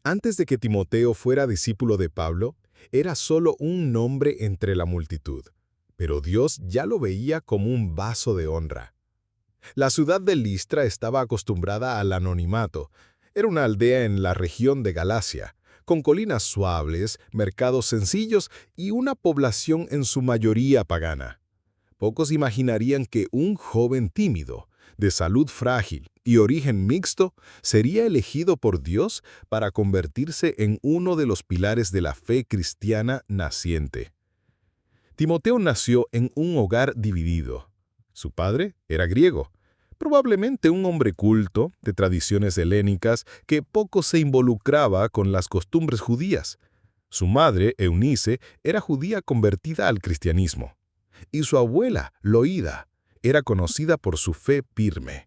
Antes de que Timoteo fuera discípulo de Pablo, era solo un nombre entre la multitud, pero Dios ya lo veía como un vaso de honra. La ciudad de Listra estaba acostumbrada al anonimato. Era una aldea en la región de Galacia, con colinas suaves, mercados sencillos y una población en su mayoría pagana. Pocos imaginarían que un joven tímido, de salud frágil y origen mixto, sería elegido por Dios para convertirse en uno de los pilares de la fe cristiana naciente. Timoteo nació en un hogar dividido. Su padre era griego, probablemente un hombre culto, de tradiciones helénicas, que poco se involucraba con las costumbres judías. Su madre, Eunice, era judía convertida al cristianismo. Y su abuela, Loída, era conocida por su fe firme.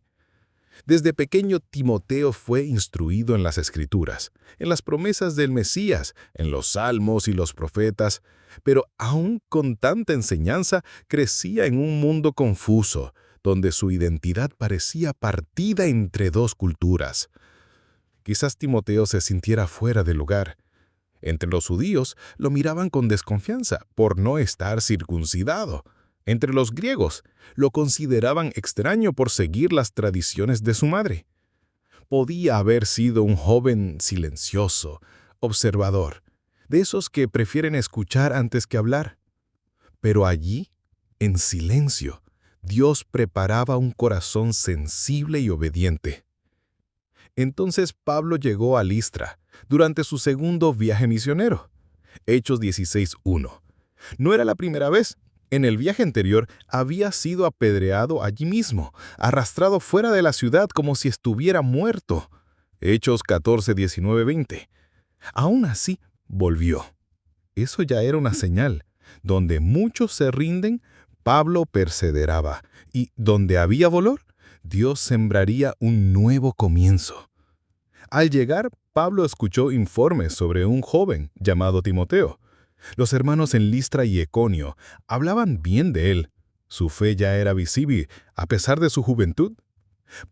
Desde pequeño Timoteo fue instruido en las Escrituras, en las promesas del Mesías, en los salmos y los profetas, pero aún con tanta enseñanza crecía en un mundo confuso, donde su identidad parecía partida entre dos culturas. Quizás Timoteo se sintiera fuera de lugar. Entre los judíos lo miraban con desconfianza por no estar circuncidado. Entre los griegos lo consideraban extraño por seguir las tradiciones de su madre. Podía haber sido un joven silencioso, observador, de esos que prefieren escuchar antes que hablar. Pero allí, en silencio, Dios preparaba un corazón sensible y obediente. Entonces Pablo llegó a Listra, durante su segundo viaje misionero. Hechos 16:1. No era la primera vez. En el viaje anterior había sido apedreado allí mismo, arrastrado fuera de la ciudad como si estuviera muerto. Hechos 14:19-20. Aún así, volvió. Eso ya era una señal. Donde muchos se rinden, Pablo perseveraba, y donde había valor, Dios sembraría un nuevo comienzo. Al llegar, Pablo escuchó informes sobre un joven llamado Timoteo. Los hermanos en Listra y Iconio hablaban bien de él. Su fe ya era visible, a pesar de su juventud.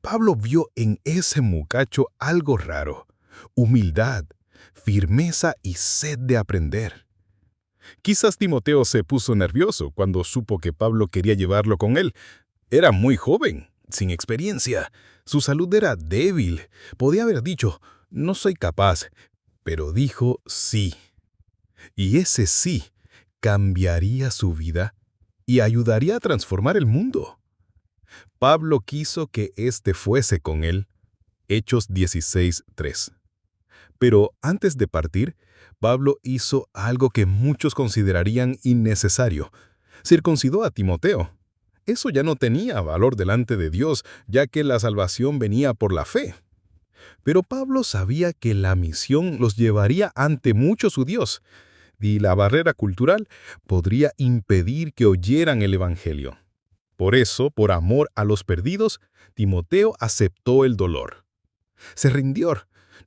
Pablo vio en ese muchacho algo raro: humildad, firmeza y sed de aprender. Quizás Timoteo se puso nervioso cuando supo que Pablo quería llevarlo con él. Era muy joven, sin experiencia. Su salud era débil. Podía haber dicho, no soy capaz, pero dijo sí. Y ese sí cambiaría su vida y ayudaría a transformar el mundo. Pablo quiso que éste fuese con él. Hechos 16:3. Pero antes de partir, Pablo hizo algo que muchos considerarían innecesario. Circuncidó a Timoteo. Eso ya no tenía valor delante de Dios, ya que la salvación venía por la fe. Pero Pablo sabía que la misión los llevaría ante muchos judíos, y la barrera cultural podría impedir que oyeran el Evangelio. Por eso, por amor a los perdidos, Timoteo aceptó el dolor. Se rindió,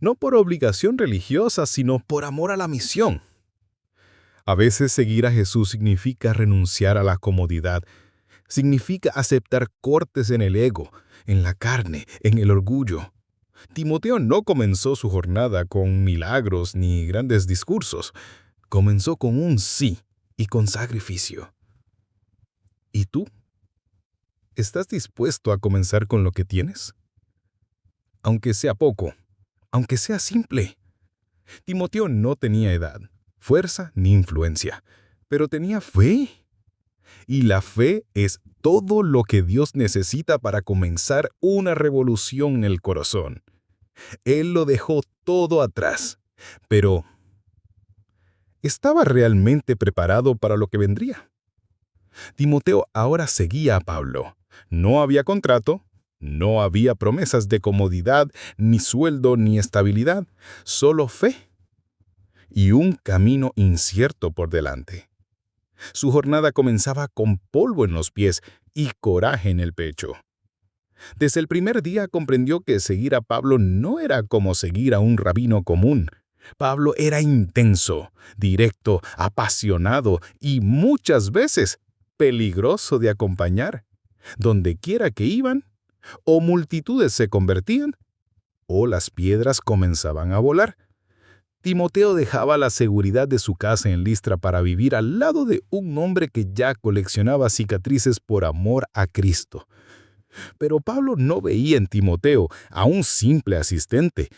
no por obligación religiosa, sino por amor a la misión. A veces seguir a Jesús significa renunciar a la comodidad, significa aceptar cortes en el ego, en la carne, en el orgullo. Timoteo no comenzó su jornada con milagros ni grandes discursos. Comenzó con un sí y con sacrificio. ¿Y tú? ¿Estás dispuesto a comenzar con lo que tienes? Aunque sea poco, aunque sea simple. Timoteo no tenía edad, fuerza ni influencia, pero tenía fe. Y la fe es todo lo que Dios necesita para comenzar una revolución en el corazón. Él lo dejó todo atrás, pero ¿estaba realmente preparado para lo que vendría? Timoteo ahora seguía a Pablo. No había contrato, no había promesas de comodidad, ni sueldo, ni estabilidad, solo fe y un camino incierto por delante. Su jornada comenzaba con polvo en los pies y coraje en el pecho. Desde el primer día comprendió que seguir a Pablo no era como seguir a un rabino común. Pablo era intenso, directo, apasionado y muchas veces peligroso de acompañar. Donde quiera que iban, o multitudes se convertían, o las piedras comenzaban a volar. Timoteo dejaba la seguridad de su casa en Listra para vivir al lado de un hombre que ya coleccionaba cicatrices por amor a Cristo. Pero Pablo no veía en Timoteo a un simple asistente.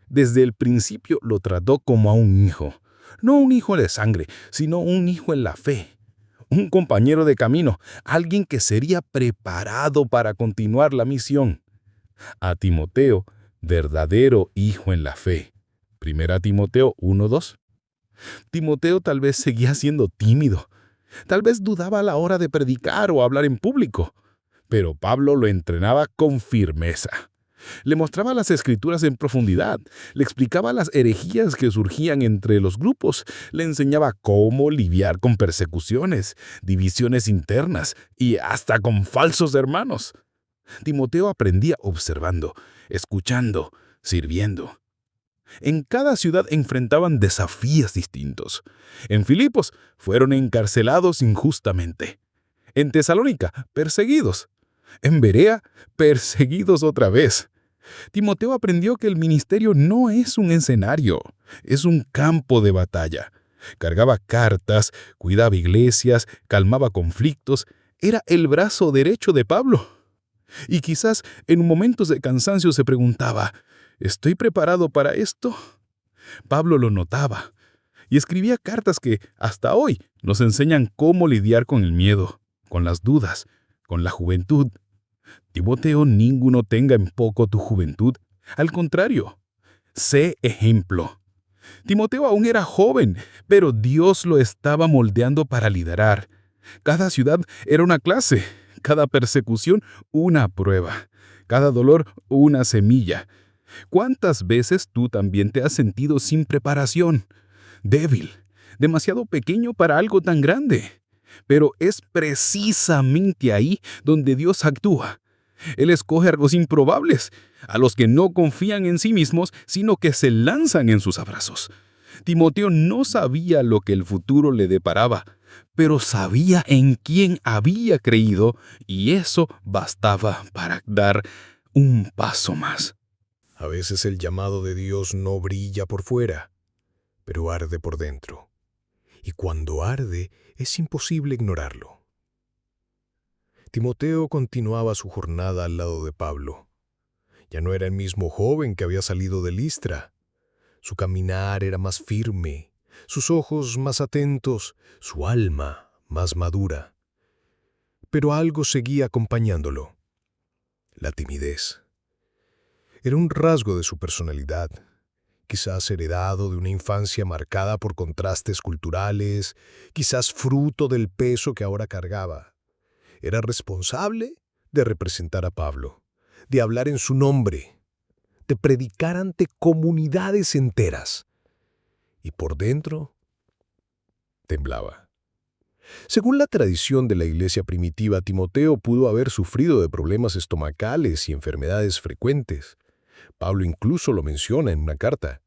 Desde el principio lo trató como a un hijo. No un hijo de sangre, sino un hijo en la fe. Un compañero de camino, alguien que sería preparado para continuar la misión. A Timoteo, verdadero hijo en la fe. 1 Timoteo 1:2. Timoteo tal vez seguía siendo tímido. Tal vez dudaba a la hora de predicar o hablar en público. Pero Pablo lo entrenaba con firmeza. Le mostraba las escrituras en profundidad, le explicaba las herejías que surgían entre los grupos, le enseñaba cómo lidiar con persecuciones, divisiones internas y hasta con falsos hermanos. Timoteo aprendía observando, escuchando, sirviendo. En cada ciudad enfrentaban desafíos distintos. En Filipos fueron encarcelados injustamente. En Tesalónica, perseguidos. En Berea, perseguidos otra vez. Timoteo aprendió que el ministerio no es un escenario, es un campo de batalla. Cargaba cartas, cuidaba iglesias, calmaba conflictos, era el brazo derecho de Pablo. Y quizás en momentos de cansancio se preguntaba, ¿estoy preparado para esto? Pablo lo notaba y escribía cartas que, hasta hoy, nos enseñan cómo lidiar con el miedo, con las dudas, con la juventud. Timoteo, ninguno tenga en poco tu juventud. Al contrario, sé ejemplo. Timoteo aún era joven, pero Dios lo estaba moldeando para liderar. Cada ciudad era una clase, cada persecución una prueba, cada dolor una semilla. ¿Cuántas veces tú también te has sentido sin preparación, débil, demasiado pequeño para algo tan grande? Pero es precisamente ahí donde Dios actúa. Él escoge a los improbables, a los que no confían en sí mismos, sino que se lanzan en sus abrazos. Timoteo no sabía lo que el futuro le deparaba, pero sabía en quién había creído y eso bastaba para dar un paso más. A veces el llamado de Dios no brilla por fuera, pero arde por dentro. Y cuando arde, es imposible ignorarlo. Timoteo continuaba su jornada al lado de Pablo. Ya no era el mismo joven que había salido de Listra. Su caminar era más firme, sus ojos más atentos, su alma más madura. Pero algo seguía acompañándolo: la timidez. Era un rasgo de su personalidad, quizás heredado de una infancia marcada por contrastes culturales, quizás fruto del peso que ahora cargaba. Era responsable de representar a Pablo, de hablar en su nombre, de predicar ante comunidades enteras. Y por dentro temblaba. Según la tradición de la iglesia primitiva, Timoteo pudo haber sufrido de problemas estomacales y enfermedades frecuentes. Pablo incluso lo menciona en una carta.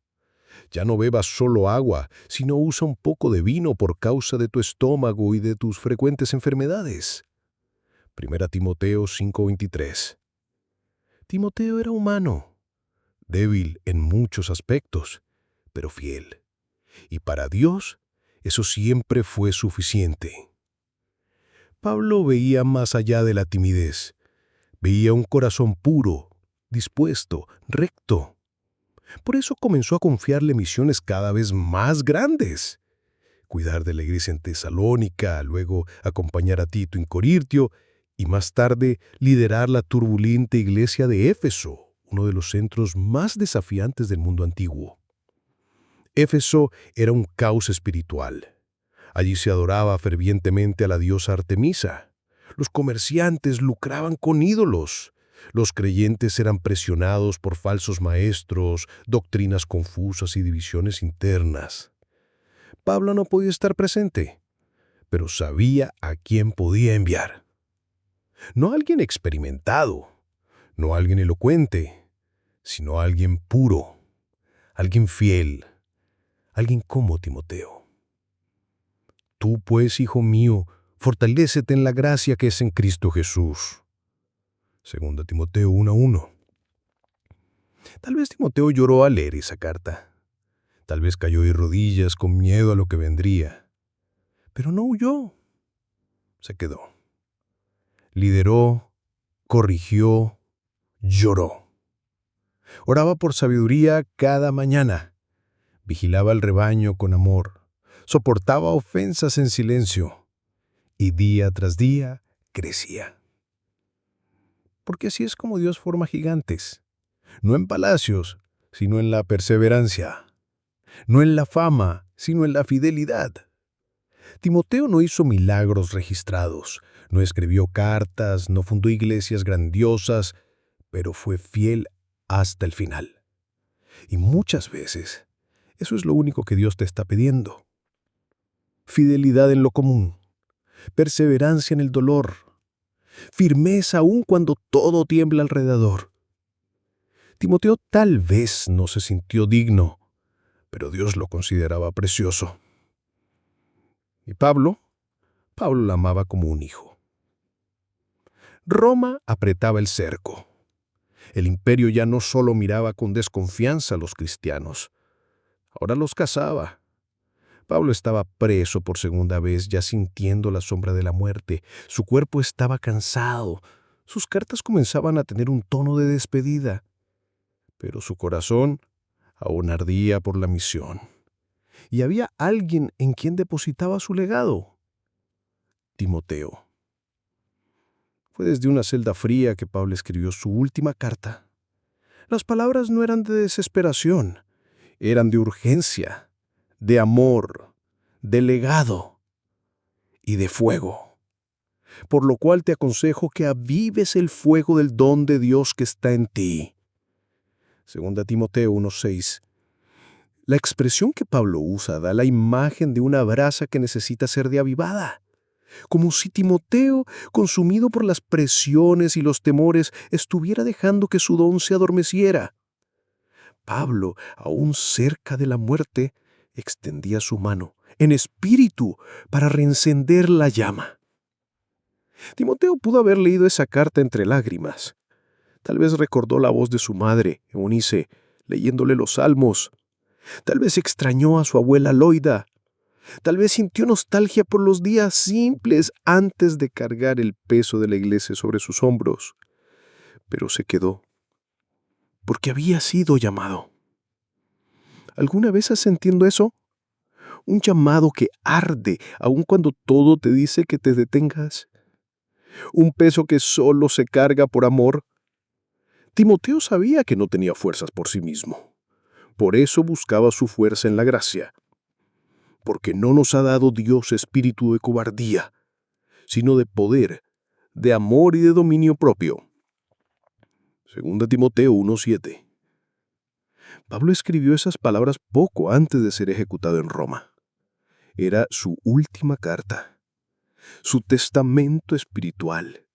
Ya no bebas solo agua, sino usa un poco de vino por causa de tu estómago y de tus frecuentes enfermedades. 1 Timoteo 5:23. Timoteo era humano, débil en muchos aspectos, pero fiel. Y para Dios, eso siempre fue suficiente. Pablo veía más allá de la timidez. Veía un corazón puro, dispuesto, recto. Por eso comenzó a confiarle misiones cada vez más grandes. Cuidar de la iglesia en Tesalónica, luego acompañar a Tito en Corintio y más tarde liderar la turbulenta iglesia de Éfeso, uno de los centros más desafiantes del mundo antiguo. Éfeso era un caos espiritual. Allí se adoraba fervientemente a la diosa Artemisa. Los comerciantes lucraban con ídolos. Los creyentes eran presionados por falsos maestros, doctrinas confusas y divisiones internas. Pablo no podía estar presente, pero sabía a quién podía enviar. No a alguien experimentado, no a alguien elocuente, sino a alguien puro, alguien fiel, alguien como Timoteo. Tú, pues, hijo mío, fortalécete en la gracia que es en Cristo Jesús. 2 Timoteo 1:1. Tal vez Timoteo lloró al leer esa carta. Tal vez cayó de rodillas con miedo a lo que vendría. Pero no huyó. Se quedó. Lideró, corrigió, lloró. Oraba por sabiduría cada mañana. Vigilaba al rebaño con amor. Soportaba ofensas en silencio. Y día tras día crecía. Porque así es como Dios forma gigantes. No en palacios, sino en la perseverancia. No en la fama, sino en la fidelidad. Timoteo no hizo milagros registrados, no escribió cartas, no fundó iglesias grandiosas, pero fue fiel hasta el final. Y muchas veces, eso es lo único que Dios te está pidiendo. Fidelidad en lo común, perseverancia en el dolor, firmeza aún cuando todo tiembla alrededor. Timoteo tal vez no se sintió digno, pero Dios lo consideraba precioso. Y Pablo la amaba como un hijo. Roma apretaba el cerco. El imperio ya no solo miraba con desconfianza a los cristianos, ahora los cazaba. Pablo estaba preso por segunda vez, ya sintiendo la sombra de la muerte. Su cuerpo estaba cansado. Sus cartas comenzaban a tener un tono de despedida. Pero su corazón aún ardía por la misión. Y había alguien en quien depositaba su legado: Timoteo. Fue desde una celda fría que Pablo escribió su última carta. Las palabras no eran de desesperación, eran de urgencia, de amor, de legado y de fuego. Por lo cual te aconsejo que avives el fuego del don de Dios que está en ti. 2 Timoteo 1:6. La expresión que Pablo usa da la imagen de una brasa que necesita ser reavivada. Como si Timoteo, consumido por las presiones y los temores, estuviera dejando que su don se adormeciera. Pablo, aún cerca de la muerte, extendía su mano, en espíritu, para reencender la llama. Timoteo pudo haber leído esa carta entre lágrimas. Tal vez recordó la voz de su madre, Eunice, leyéndole los salmos. Tal vez extrañó a su abuela Loida. Tal vez sintió nostalgia por los días simples antes de cargar el peso de la iglesia sobre sus hombros. Pero se quedó, porque había sido llamado. ¿Alguna vez has sentido eso? Un llamado que arde, aun cuando todo te dice que te detengas. Un peso que solo se carga por amor. Timoteo sabía que no tenía fuerzas por sí mismo. Por eso buscaba su fuerza en la gracia. Porque no nos ha dado Dios espíritu de cobardía, sino de poder, de amor y de dominio propio. 2 Timoteo 1:7. Pablo escribió esas palabras poco antes de ser ejecutado en Roma. Era su última carta, su testamento espiritual,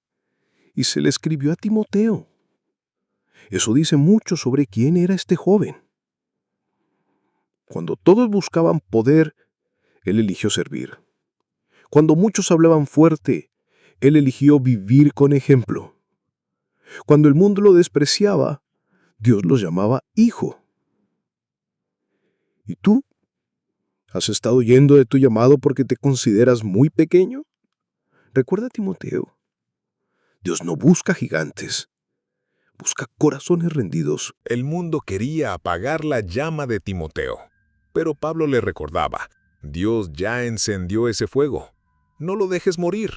y se le escribió a Timoteo. Eso dice mucho sobre quién era este joven. Cuando todos buscaban poder, él eligió servir. Cuando muchos hablaban fuerte, él eligió vivir con ejemplo. Cuando el mundo lo despreciaba, Dios lo llamaba hijo. ¿Y tú? ¿Has estado huyendo de tu llamado porque te consideras muy pequeño? Recuerda, Timoteo, Dios no busca gigantes, busca corazones rendidos. El mundo quería apagar la llama de Timoteo, pero Pablo le recordaba: Dios ya encendió ese fuego. No lo dejes morir.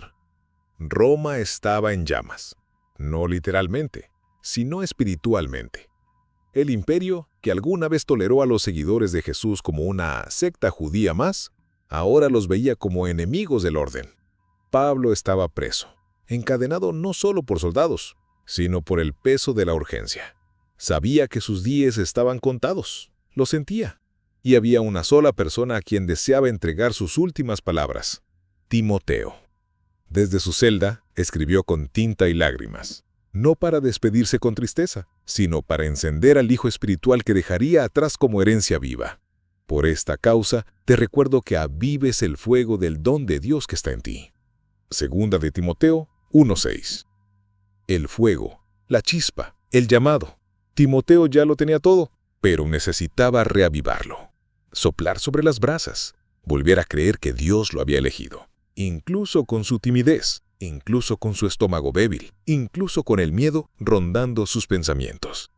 Roma estaba en llamas, no literalmente, sino espiritualmente. El imperio, que alguna vez toleró a los seguidores de Jesús como una secta judía más, ahora los veía como enemigos del orden. Pablo estaba preso, encadenado no solo por soldados, sino por el peso de la urgencia. Sabía que sus días estaban contados, lo sentía, y había una sola persona a quien deseaba entregar sus últimas palabras: Timoteo. Desde su celda, escribió con tinta y lágrimas, no para despedirse con tristeza, sino para encender al hijo espiritual que dejaría atrás como herencia viva. Por esta causa, te recuerdo que avives el fuego del don de Dios que está en ti. 2 de Timoteo 1:6. El fuego, la chispa, el llamado. Timoteo ya lo tenía todo, pero necesitaba reavivarlo. soplar sobre las brasas, volver a creer que Dios lo había elegido, incluso con su timidez, incluso con su estómago débil, incluso con el miedo rondando sus pensamientos.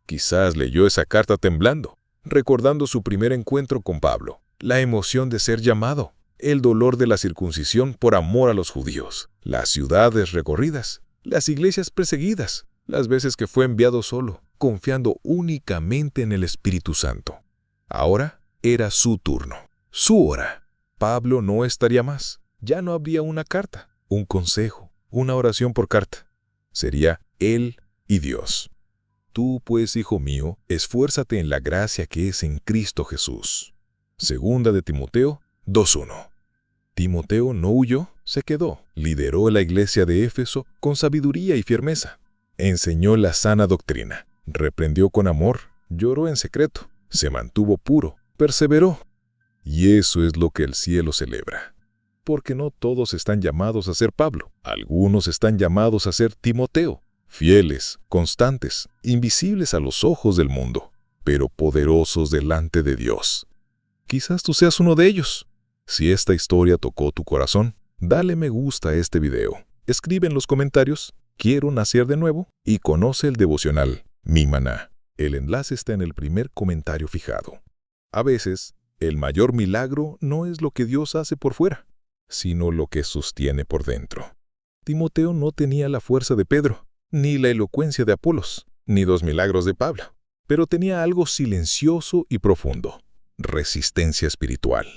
Quizás leyó esa carta temblando, recordando su primer encuentro con Pablo, la emoción de ser llamado, el dolor de la circuncisión por amor a los judíos, las ciudades recorridas, las iglesias perseguidas, las veces que fue enviado solo, confiando únicamente en el Espíritu Santo. Ahora era su turno, su hora. Pablo no estaría más. Ya no habría una carta, un consejo, una oración por carta. Sería él y Dios. Tú, pues, hijo mío, esfuérzate en la gracia que es en Cristo Jesús. Segunda de Timoteo 2:1. Timoteo no huyó, se quedó. Lideró la iglesia de Éfeso con sabiduría y firmeza. Enseñó la sana doctrina. Reprendió con amor. Lloró en secreto. Se mantuvo puro. Perseveró. Y eso es lo que el cielo celebra. Porque no todos están llamados a ser Pablo. Algunos están llamados a ser Timoteo. Fieles, constantes, invisibles a los ojos del mundo, pero poderosos delante de Dios. Quizás tú seas uno de ellos. Si esta historia tocó tu corazón, dale me gusta a este video. Escribe en los comentarios, quiero nacer de nuevo, y conoce el devocional, Mi Maná. El enlace está en el primer comentario fijado. A veces, el mayor milagro no es lo que Dios hace por fuera, sino lo que sostiene por dentro. Timoteo no tenía la fuerza de Pedro, ni la elocuencia de Apolos, ni 2 milagros de Pablo, pero tenía algo silencioso y profundo: resistencia espiritual.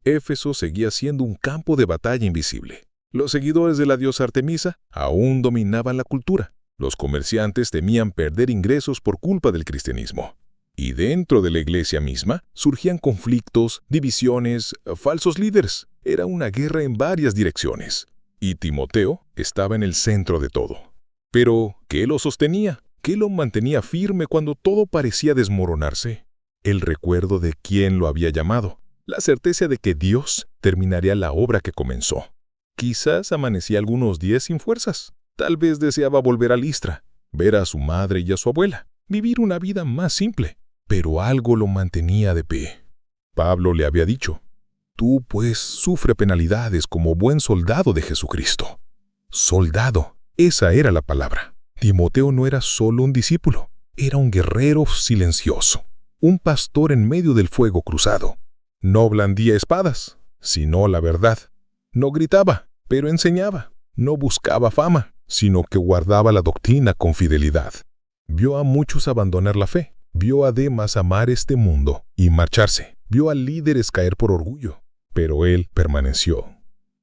Éfeso seguía siendo un campo de batalla invisible. Los seguidores de la diosa Artemisa aún dominaban la cultura. Los comerciantes temían perder ingresos por culpa del cristianismo. Y dentro de la iglesia misma surgían conflictos, divisiones, falsos líderes. Era una guerra en varias direcciones. Y Timoteo estaba en el centro de todo. Pero, ¿qué lo sostenía? ¿Qué lo mantenía firme cuando todo parecía desmoronarse? El recuerdo de quién lo había llamado. La certeza de que Dios terminaría la obra que comenzó. Quizás amanecía algunos días sin fuerzas. Tal vez deseaba volver a Listra, ver a su madre y a su abuela, vivir una vida más simple. Pero algo lo mantenía de pie. Pablo le había dicho: tú, pues, sufre penalidades como buen soldado de Jesucristo. Soldado, esa era la palabra. Timoteo no era solo un discípulo, era un guerrero silencioso, un pastor en medio del fuego cruzado. No blandía espadas, sino la verdad. No gritaba, pero enseñaba. No buscaba fama, sino que guardaba la doctrina con fidelidad. Vio a muchos abandonar la fe. Vio a Demas amar este mundo y marcharse. Vio a líderes caer por orgullo, pero él permaneció.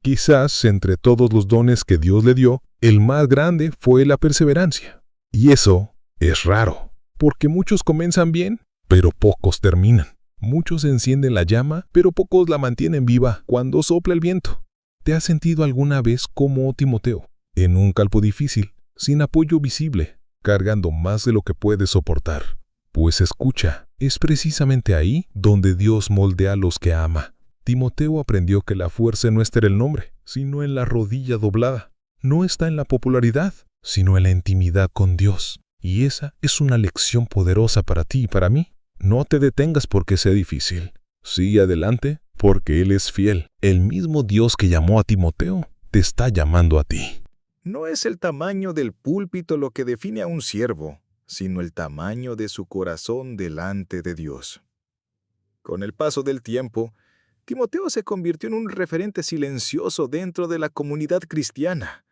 Quizás entre todos los dones que Dios le dio, el más grande fue la perseverancia. Y eso es raro, porque muchos comienzan bien, pero pocos terminan. Muchos encienden la llama, pero pocos la mantienen viva cuando sopla el viento. ¿Te has sentido alguna vez como Timoteo, en un campo difícil, sin apoyo visible, cargando más de lo que puedes soportar? Pues escucha, es precisamente ahí donde Dios moldea a los que ama. Timoteo aprendió que la fuerza no está en el nombre, sino en la rodilla doblada. No está en la popularidad, sino en la intimidad con Dios. Y esa es una lección poderosa para ti y para mí. No te detengas porque sea difícil. Sigue adelante porque Él es fiel. El mismo Dios que llamó a Timoteo te está llamando a ti. No es el tamaño del púlpito lo que define a un siervo, sino el tamaño de su corazón delante de Dios. Con el paso del tiempo, Timoteo se convirtió en un referente silencioso dentro de la comunidad cristiana,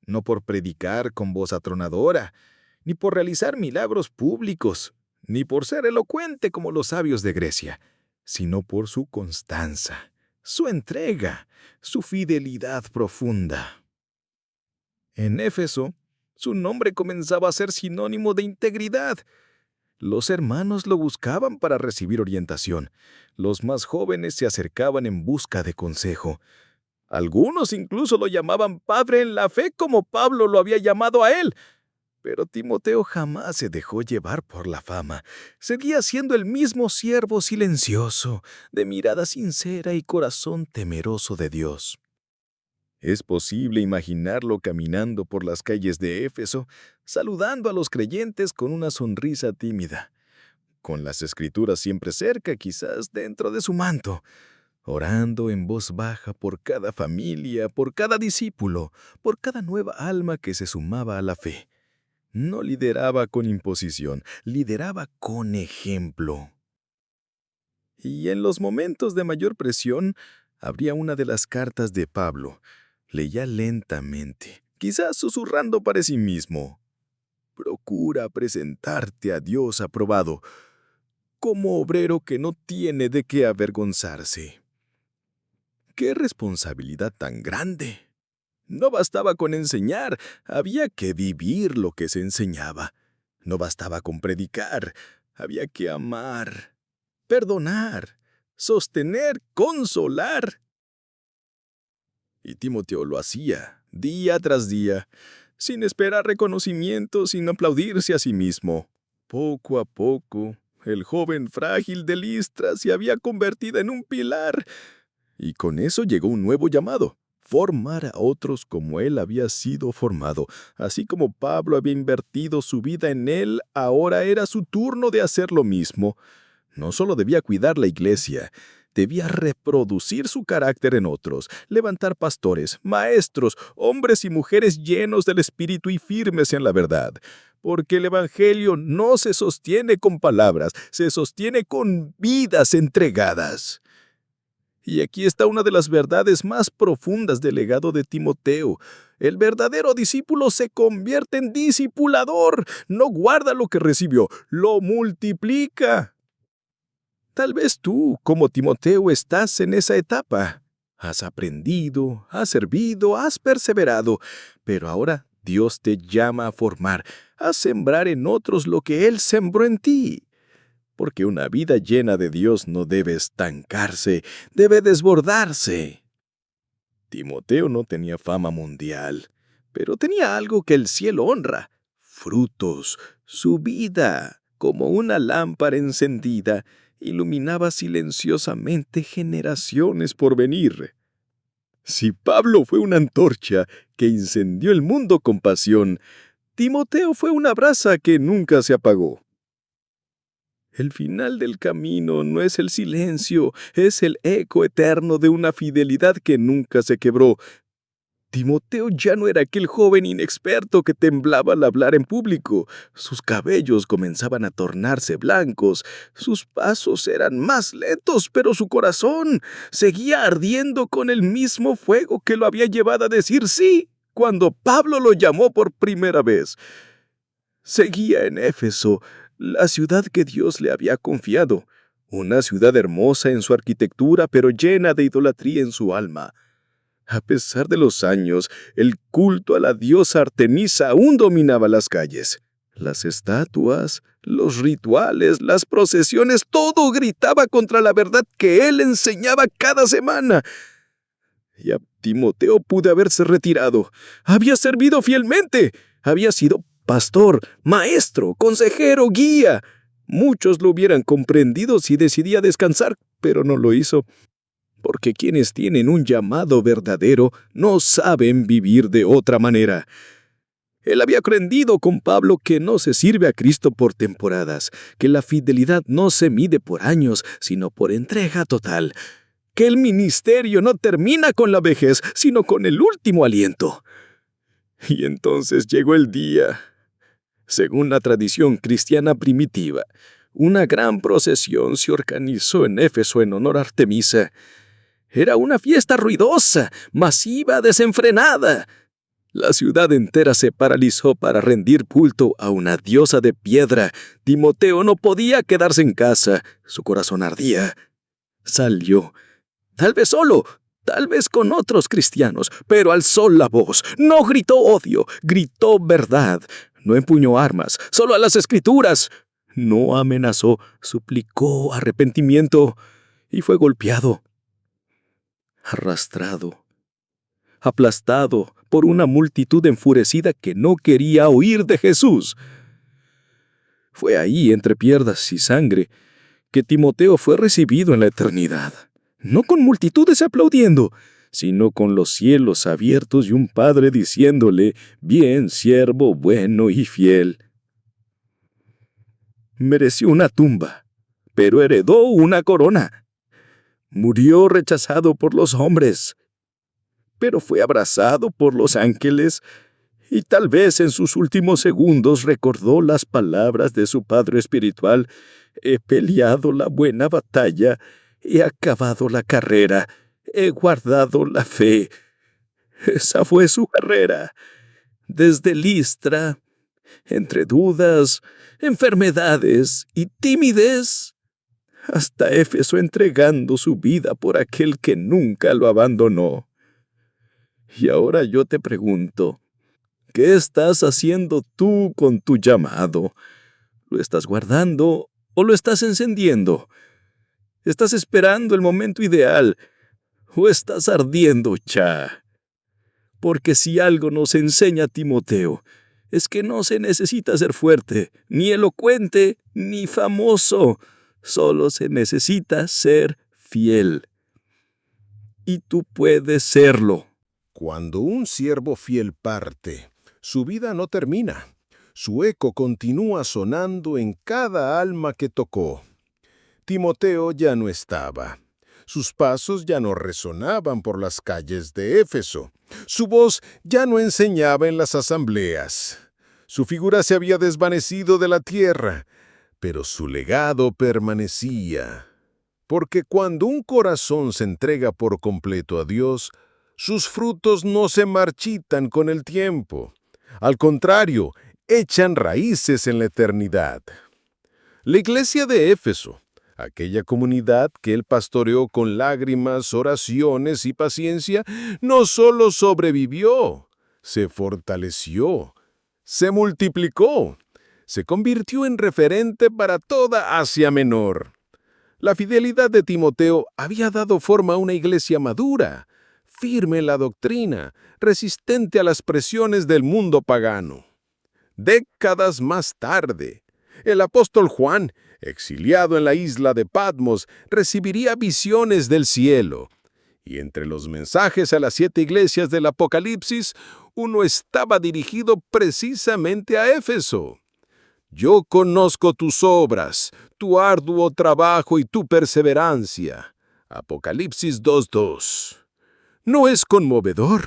no por predicar con voz atronadora, ni por realizar milagros públicos, ni por ser elocuente como los sabios de Grecia, sino por su constancia, su entrega, su fidelidad profunda. En Éfeso, su nombre comenzaba a ser sinónimo de integridad. Los hermanos lo buscaban para recibir orientación. Los más jóvenes se acercaban en busca de consejo. Algunos incluso lo llamaban padre en la fe, como Pablo lo había llamado a él. Pero Timoteo jamás se dejó llevar por la fama. Seguía siendo el mismo siervo silencioso, de mirada sincera y corazón temeroso de Dios. Es posible imaginarlo caminando por las calles de Éfeso, saludando a los creyentes con una sonrisa tímida. con las escrituras siempre cerca, quizás dentro de su manto, orando en voz baja por cada familia, por cada discípulo, por cada nueva alma que se sumaba a la fe. No lideraba con imposición, lideraba con ejemplo. Y en los momentos de mayor presión, abría una de las cartas de Pablo. Leía lentamente, quizás susurrando para sí mismo. Procura presentarte a Dios aprobado, como obrero que no tiene de qué avergonzarse. ¡Qué responsabilidad tan grande! No bastaba con enseñar, había que vivir lo que se enseñaba. No bastaba con predicar, había que amar, perdonar, sostener, consolar. Y Timoteo lo hacía, día tras día, sin esperar reconocimiento, sin aplaudirse a sí mismo. Poco a poco, el joven frágil de Listra se había convertido en un pilar, y con eso llegó un nuevo llamado: formar a otros como él había sido formado. Así como Pablo había invertido su vida en él, ahora era su turno de hacer lo mismo. No solo debía cuidar la iglesia, debía reproducir su carácter en otros, levantar pastores, maestros, hombres y mujeres llenos del Espíritu y firmes en la verdad. Porque el Evangelio no se sostiene con palabras, se sostiene con vidas entregadas. Y aquí está una de las verdades más profundas del legado de Timoteo. El verdadero discípulo se convierte en discipulador. No guarda lo que recibió, lo multiplica. Tal vez tú, como Timoteo, estás en esa etapa. Has aprendido, has servido, has perseverado, pero ahora Dios te llama a formar, a sembrar en otros lo que Él sembró en ti. Porque una vida llena de Dios no debe estancarse, debe desbordarse. Timoteo no tenía fama mundial, pero tenía algo que el cielo honra: frutos. Su vida, como una lámpara encendida, iluminaba silenciosamente generaciones por venir. Si Pablo fue una antorcha que incendió el mundo con pasión, Timoteo fue una brasa que nunca se apagó. El final del camino no es el silencio, es el eco eterno de una fidelidad que nunca se quebró. Timoteo ya no era aquel joven inexperto que temblaba al hablar en público. Sus cabellos comenzaban a tornarse blancos, sus pasos eran más lentos, pero su corazón seguía ardiendo con el mismo fuego que lo había llevado a decir sí cuando Pablo lo llamó por primera vez. Seguía en Éfeso, la ciudad que Dios le había confiado, una ciudad hermosa en su arquitectura, pero llena de idolatría en su alma. A pesar de los años, el culto a la diosa Artemisa aún dominaba las calles. Las estatuas, los rituales, las procesiones, todo gritaba contra la verdad que él enseñaba cada semana. Y a Timoteo pudo haberse retirado. Había servido fielmente. Había sido pastor, maestro, consejero, guía. Muchos lo hubieran comprendido si decidía descansar, pero no lo hizo. Porque quienes tienen un llamado verdadero no saben vivir de otra manera. Él había aprendido con Pablo que no se sirve a Cristo por temporadas, que la fidelidad no se mide por años, sino por entrega total, que el ministerio no termina con la vejez, sino con el último aliento. Y entonces llegó el día. Según la tradición cristiana primitiva, una gran procesión se organizó en Éfeso en honor a Artemisa. Era una fiesta ruidosa, masiva, desenfrenada. La ciudad entera se paralizó para rendir culto a una diosa de piedra. Timoteo no podía quedarse en casa. Su corazón ardía. Salió, tal vez solo, tal vez con otros cristianos, pero alzó la voz. No gritó odio, gritó verdad. No empuñó armas, solo a las Escrituras. No amenazó, suplicó arrepentimiento y fue golpeado, arrastrado, aplastado por una multitud enfurecida que no quería oír de Jesús. Fue ahí, entre piernas y sangre, que Timoteo fue recibido en la eternidad, no con multitudes aplaudiendo, sino con los cielos abiertos y un Padre diciéndole: «Bien, siervo bueno y fiel». Mereció una tumba, pero heredó una corona. Murió rechazado por los hombres, pero fue abrazado por los ángeles y tal vez en sus últimos segundos recordó las palabras de su padre espiritual: he peleado la buena batalla, he acabado la carrera, he guardado la fe. Esa fue su carrera. Desde Listra, entre dudas, enfermedades y timidez, hasta Éfeso entregando su vida por aquel que nunca lo abandonó. Y ahora yo te pregunto, ¿qué estás haciendo tú con tu llamado? ¿Lo estás guardando o lo estás encendiendo? ¿Estás esperando el momento ideal o estás ardiendo ya? Porque si algo nos enseña Timoteo, es que no se necesita ser fuerte, ni elocuente, ni famoso. Solo se necesita ser fiel. Y tú puedes serlo. Cuando un siervo fiel parte, su vida no termina. Su eco continúa sonando en cada alma que tocó. Timoteo ya no estaba. Sus pasos ya no resonaban por las calles de Éfeso. Su voz ya no enseñaba en las asambleas. Su figura se había desvanecido de la tierra, pero su legado permanecía. Porque cuando un corazón se entrega por completo a Dios, sus frutos no se marchitan con el tiempo. Al contrario, echan raíces en la eternidad. La iglesia de Éfeso, aquella comunidad que él pastoreó con lágrimas, oraciones y paciencia, no solo sobrevivió, se fortaleció, se multiplicó, se convirtió en referente para toda Asia Menor. La fidelidad de Timoteo había dado forma a una iglesia madura, firme en la doctrina, resistente a las presiones del mundo pagano. Décadas más tarde, el apóstol Juan, exiliado en la isla de Patmos, recibiría visiones del cielo. Y entre los mensajes a las 7 iglesias del Apocalipsis, uno estaba dirigido precisamente a Éfeso. Yo conozco tus obras, tu arduo trabajo y tu perseverancia. Apocalipsis 2:2. ¿No es conmovedor?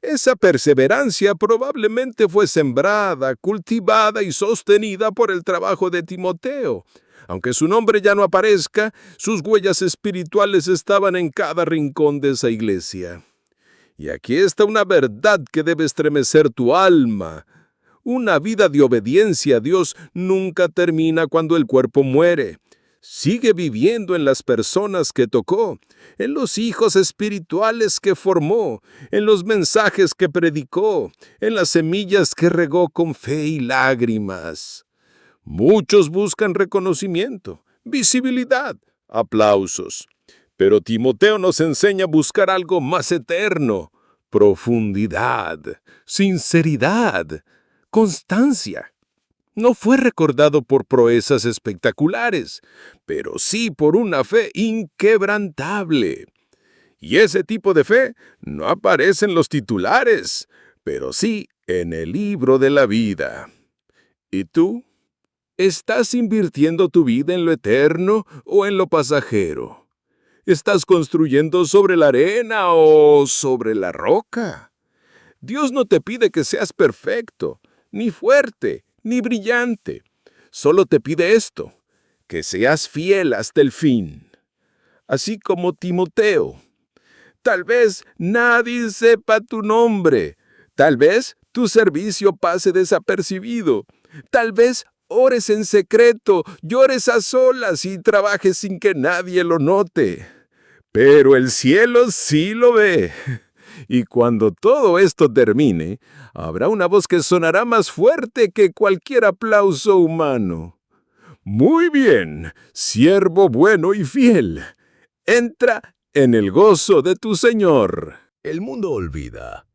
Esa perseverancia probablemente fue sembrada, cultivada y sostenida por el trabajo de Timoteo. Aunque su nombre ya no aparezca, sus huellas espirituales estaban en cada rincón de esa iglesia. Y aquí está una verdad que debe estremecer tu alma. Una vida de obediencia a Dios nunca termina cuando el cuerpo muere. Sigue viviendo en las personas que tocó, en los hijos espirituales que formó, en los mensajes que predicó, en las semillas que regó con fe y lágrimas. Muchos buscan reconocimiento, visibilidad, aplausos. Pero Timoteo nos enseña a buscar algo más eterno: profundidad, sinceridad, constancia. No fue recordado por proezas espectaculares, pero sí por una fe inquebrantable. Y ese tipo de fe no aparece en los titulares, pero sí en el libro de la vida. ¿Y tú? ¿Estás invirtiendo tu vida en lo eterno o en lo pasajero? ¿Estás construyendo sobre la arena o sobre la roca? Dios no te pide que seas perfecto, ni fuerte, ni brillante. Solo te pide esto: que seas fiel hasta el fin. Así como Timoteo. Tal vez nadie sepa tu nombre. Tal vez tu servicio pase desapercibido. Tal vez ores en secreto, llores a solas y trabajes sin que nadie lo note. Pero el cielo sí lo ve. Y cuando todo esto termine, habrá una voz que sonará más fuerte que cualquier aplauso humano. Muy bien, siervo bueno y fiel. Entra en el gozo de tu Señor. El mundo olvida,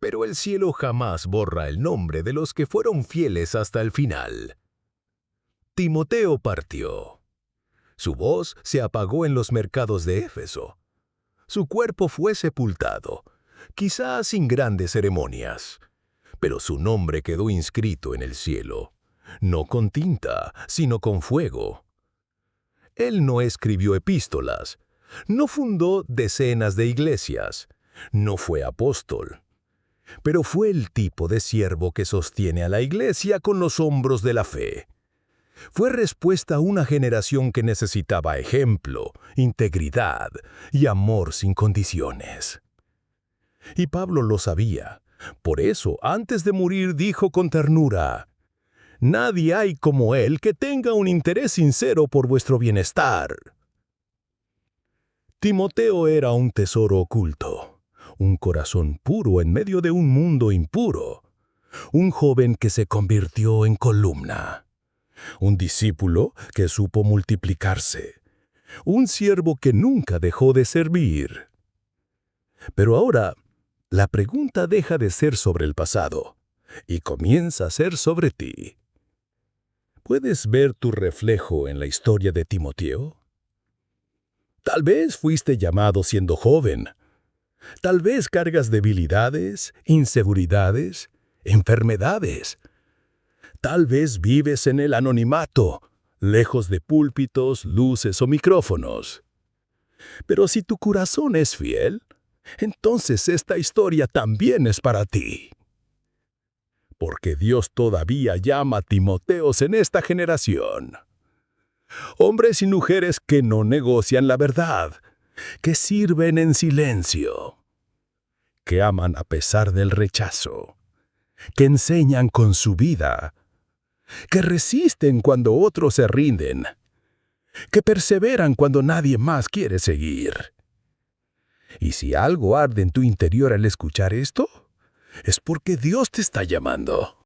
pero el cielo jamás borra el nombre de los que fueron fieles hasta el final. Timoteo partió. Su voz se apagó en los mercados de Éfeso. Su cuerpo fue sepultado, quizás sin grandes ceremonias, pero su nombre quedó inscrito en el cielo. no con tinta, sino con fuego. Él no escribió epístolas, no fundó decenas de iglesias, no fue apóstol, pero fue el tipo de siervo que sostiene a la iglesia con los hombros de la fe. Fue respuesta a una generación que necesitaba ejemplo, integridad y amor sin condiciones. Y Pablo lo sabía. Por eso, antes de morir, dijo con ternura: «Nadie hay como él que tenga un interés sincero por vuestro bienestar». Timoteo era un tesoro oculto, un corazón puro en medio de un mundo impuro, un joven que se convirtió en columna, un discípulo que supo multiplicarse, un siervo que nunca dejó de servir. Pero ahora, la pregunta deja de ser sobre el pasado y comienza a ser sobre ti. ¿Puedes ver tu reflejo en la historia de Timoteo? Tal vez fuiste llamado siendo joven. Tal vez cargas debilidades, inseguridades, enfermedades. Tal vez vives en el anonimato, lejos de púlpitos, luces o micrófonos. Pero si tu corazón es fiel, entonces esta historia también es para ti. Porque Dios todavía llama a Timoteos en esta generación. Hombres y mujeres que no negocian la verdad, que sirven en silencio, que aman a pesar del rechazo, que enseñan con su vida, que resisten cuando otros se rinden, que perseveran cuando nadie más quiere seguir. Y si algo arde en tu interior al escuchar esto, es porque Dios te está llamando.